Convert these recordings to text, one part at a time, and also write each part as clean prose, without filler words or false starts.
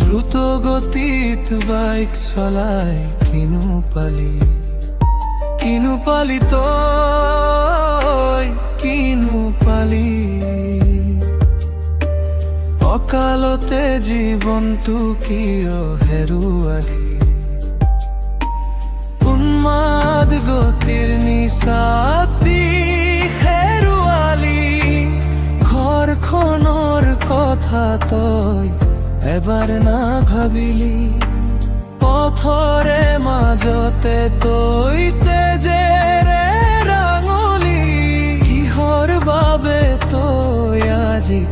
দ্ৰুত গতিত বাইক চলাই কিনো পালি তই কিনো পালি অকালতে জীৱনটো কিয় হেৰুৱালি উন্মাদ গতিৰ নিচাতি হেৰুৱালি ঘৰখনৰ কথা তই এবাৰ না ভাবিলি পথৰে মাজতে তই তেজেৰে ৰাঙলি কিহৰ বাবে তই আজি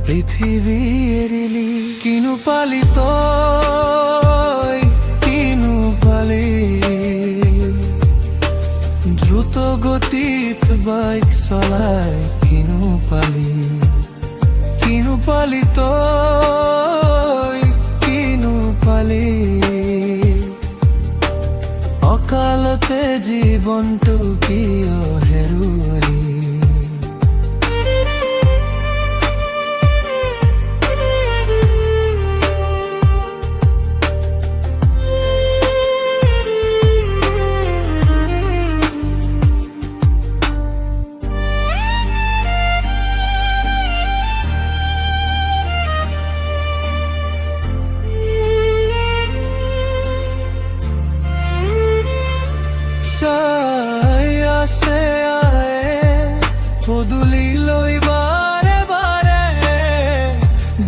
পৃথিৱী এৰিলি কিনো পালি তই কিনো পালি দ্ৰুত গতিত বাইক চলাই কিনো পালি তই কিনো পালি অকালতে জীৱনটো কিয় হেৰুৱালি পদূলি লৈ বাৰে বাৰে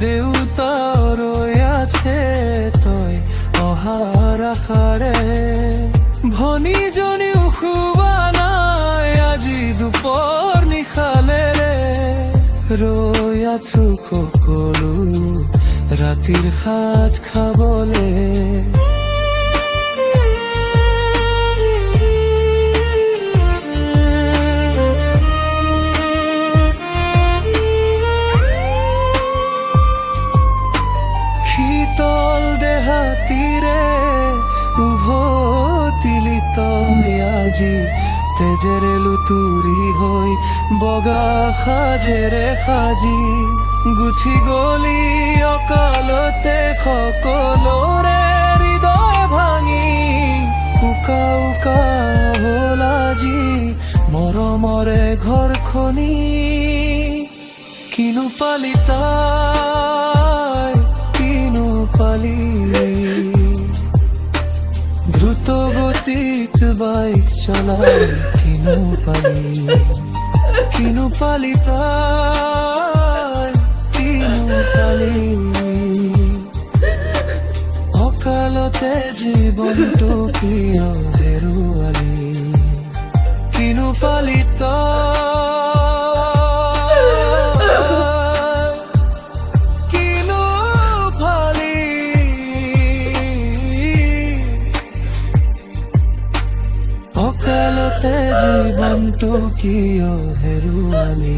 দেউতা ৰৈ আছে তই অহাৰ আশাৰে ভনীজনীও শুৱা নাই আজি দুপৰ নিশালেৰে ৰৈ আছো সকলো ৰাতিৰ সাজ খাবলে শীতল দেহাতীৰে উভতিলি তই আজি তেজেৰে লুতুৰি হৈ বগা সাজেৰে সাজি গুচি গলি অকালতে সকলোৰে হৃদয় ভাঙি উকা উকা হ'ল আজি মৰমৰে ঘৰখনি কিনো পালি তই কিনো পালি দ্ৰুত গতিত বাইক চলাই কিনো পালি তই কিনো পালি অকালতে জীৱনটো কিয় হেৰুৱালি কিনো পালি অকালতে জীৱনটো কিয় হেৰুৱালি